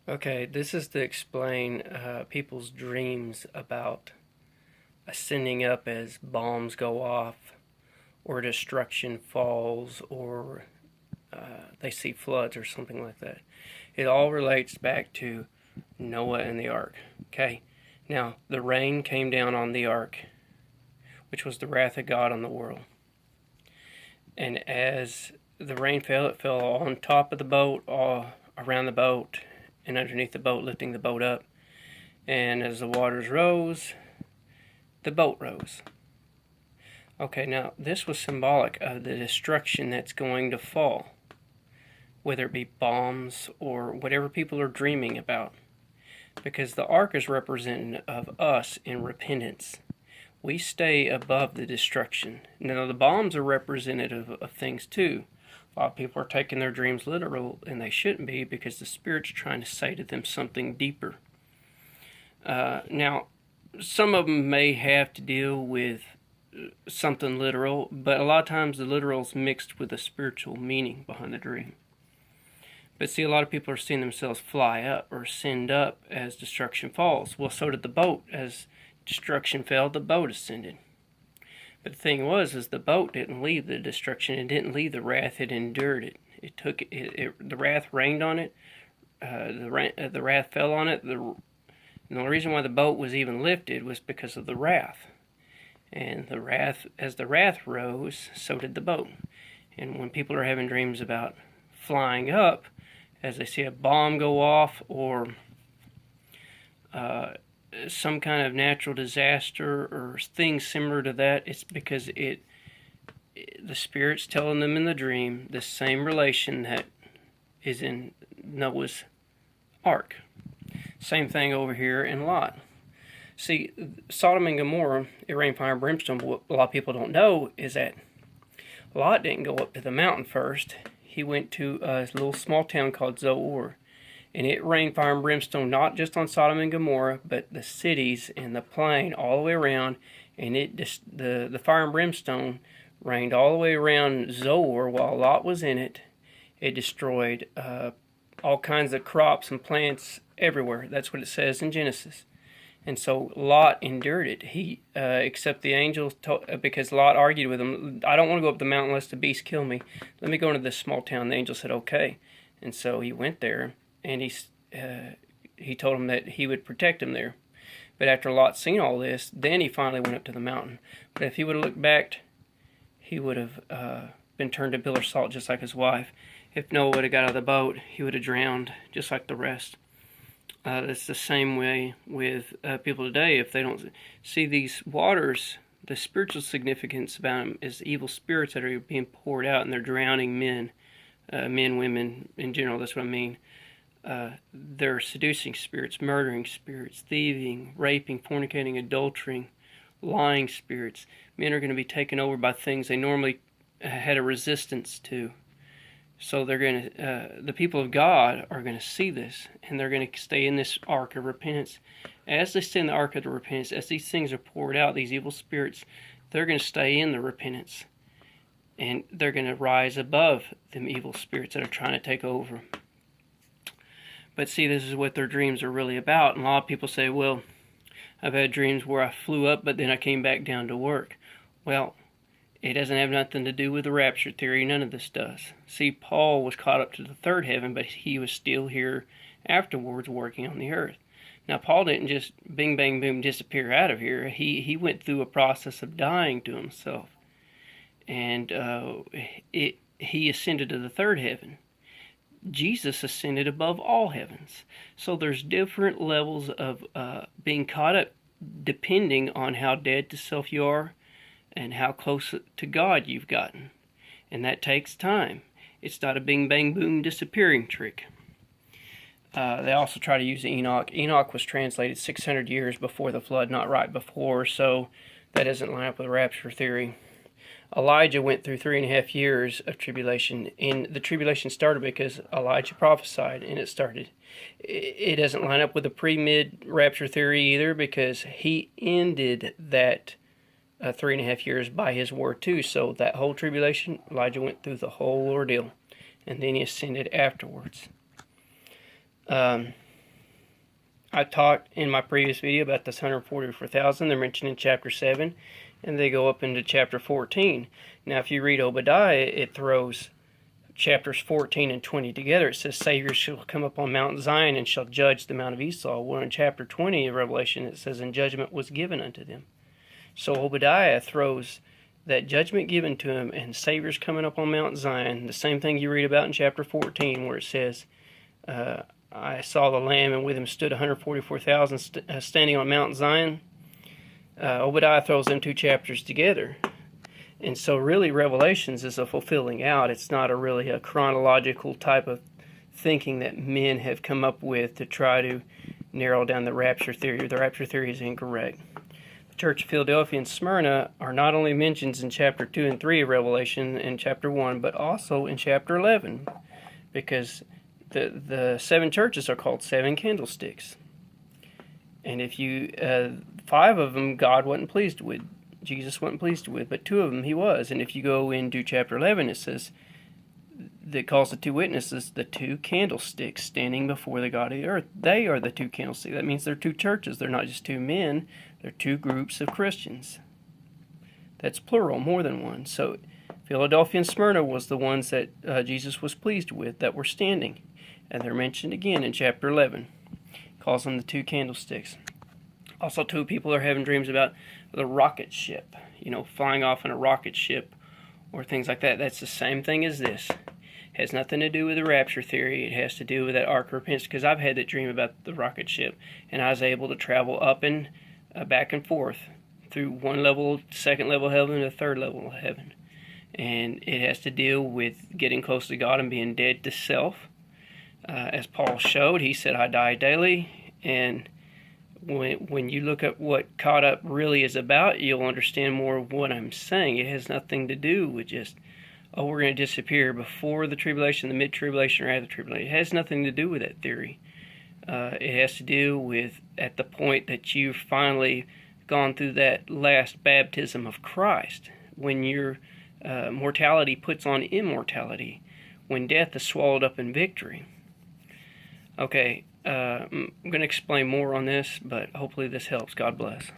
Okay, this is to explain people's dreams about ascending up as bombs go off, or destruction falls, or they see floods, or something like that. It all relates back to Noah and the ark. Okay, now the rain came down on the ark, which was the wrath of God on the world. And as the rain fell, it fell on top of the boat, all around the boat, and underneath the boat, lifting the boat up. And as the waters rose, the boat rose. Okay, now this was symbolic of the destruction that's going to fall, whether it be bombs or whatever people are dreaming about. Because the ark is representative of us in repentance. We stay above the destruction. Now, the bombs are representative of things too. A lot of people are taking their dreams literal, and they shouldn't be, because the Spirit's trying to say to them something deeper. Now, some of them may have to deal with something literal, but a lot of times the literal is mixed with a spiritual meaning behind the dream. But see, a lot of people are seeing themselves fly up or ascend up as destruction falls. Well, so did the boat. As destruction fell, the boat ascended. But the thing was, is the boat didn't leave the destruction. It didn't leave the wrath. It endured it. It took it. The wrath rained on it. The wrath fell on it. And the reason why the boat was even lifted was because of the wrath. And the wrath, as the wrath rose, so did the boat. And when people are having dreams about flying up, as they see a bomb go off, or some kind of natural disaster or things similar to that, it's because the Spirit's telling them in the dream the same relation that is in Noah's ark. Same thing over here in Lot. See, Sodom and Gomorrah, it rained fire and brimstone, but what a lot of people don't know is that Lot didn't go up to the mountain first. He went to a little small town called Zoar. And it rained fire and brimstone not just on Sodom and Gomorrah, but the cities and the plain all the way around. And the fire and brimstone rained all the way around Zoar while Lot was in it. It destroyed all kinds of crops and plants everywhere. That's what it says in Genesis. And so Lot endured it. He, except the angels, because Lot argued with him, I don't want to go up the mountain unless the beasts kill me. Let me go into this small town. The angel said, okay. And so he went there, and he told him that he would protect him there. But after Lot seen all this, then he finally went up to the mountain. But if he would have looked back, he would have been turned to pillar salt just like his wife. If Noah would have got out of the boat, he would have drowned just like the rest. It's the same way with people today. If they don't see these waters, the spiritual significance about them is evil spirits that are being poured out, and they're drowning men, women in general. That's what I mean. They're seducing spirits, murdering spirits, thieving, raping, fornicating, adultering, lying spirits. Men are going to be taken over by things they normally had a resistance to. So they're going to, the people of God are going to see this, and they're going to stay in this ark of repentance. As they stay in the ark of the repentance, as these things are poured out, these evil spirits, they're going to stay in the repentance, and they're going to rise above them evil spirits that are trying to take over. But see, this is what their dreams are really about. And a lot of people say, well, I've had dreams where I flew up, but then I came back down to work. Well, it doesn't have nothing to do with the rapture theory. None of this does. See, Paul was caught up to the third heaven, but he was still here afterwards working on the earth. Now, Paul didn't just bing, bang, boom, disappear out of here. He went through a process of dying to himself. And he ascended to the third heaven. Jesus ascended above all heavens. So there's different levels of being caught up depending on how dead to self you are, and how close to God you've gotten. And that takes time. It's not a bing, bang, boom disappearing trick. They also try to use Enoch. Enoch was translated 600 years before the flood, not right before, so that doesn't line up with rapture theory. Elijah went through 3.5 years of tribulation, and the tribulation started because Elijah prophesied, and it started. It doesn't line up with the pre-mid rapture theory either, because he ended that 3.5 years by his word too. So that whole tribulation, Elijah went through the whole ordeal, and then he ascended afterwards. I talked in my previous video about this 144,000. They're mentioned in chapter 7, and they go up into chapter 14. Now, if you read Obadiah, it throws chapters 14 and 20 together. It says, Savior shall come upon Mount Zion and shall judge the Mount of Esau. Well, in chapter 20 of Revelation, it says, and judgment was given unto them. So Obadiah throws that judgment given to him and Savior's coming up on Mount Zion, the same thing you read about in chapter 14, where it says, I saw the Lamb, and with him stood 144,000 standing on Mount Zion. Obadiah throws them two chapters together. And so really Revelations is a fulfilling out. It's not really a chronological type of thinking that men have come up with to try to narrow down the rapture theory. The rapture theory is incorrect. The Church of Philadelphia and Smyrna are not only mentioned in chapter 2 and 3 of Revelation and chapter 1, but also in chapter 11, because the seven churches are called seven candlesticks. And if you, 5 of them God wasn't pleased with, Jesus wasn't pleased with, but 2 of them he was. And if you go into chapter 11, it says, that calls the 2 witnesses the 2 candlesticks standing before the God of the earth. They are the 2 candlesticks. That means they're 2 churches. They're not just 2 men. They're 2 groups of Christians. That's plural, more than one. So Philadelphia and Smyrna was the ones that Jesus was pleased with, that were standing. And they're mentioned again in chapter 11. Calls them the 2 candlesticks. Also, 2 people are having dreams about the rocket ship, flying off in a rocket ship or things like that. That's the same thing as this. It has nothing to do with the rapture theory. It has to do with that Ark of Repentance, because I've had that dream about the rocket ship, and I was able to travel up and back and forth through one level, second level of heaven, to third level of heaven. And it has to deal with getting close to God and being dead to self. As Paul showed, he said, I die daily. And when you look at what caught up really is about, you'll understand more of what I'm saying. It has nothing to do with just, we're going to disappear before the tribulation, the mid-tribulation, or after the tribulation. It has nothing to do with that theory. It has to do with at the point that you've finally gone through that last baptism of Christ, when your mortality puts on immortality, when death is swallowed up in victory. Okay, I'm going to explain more on this, but hopefully this helps. God bless.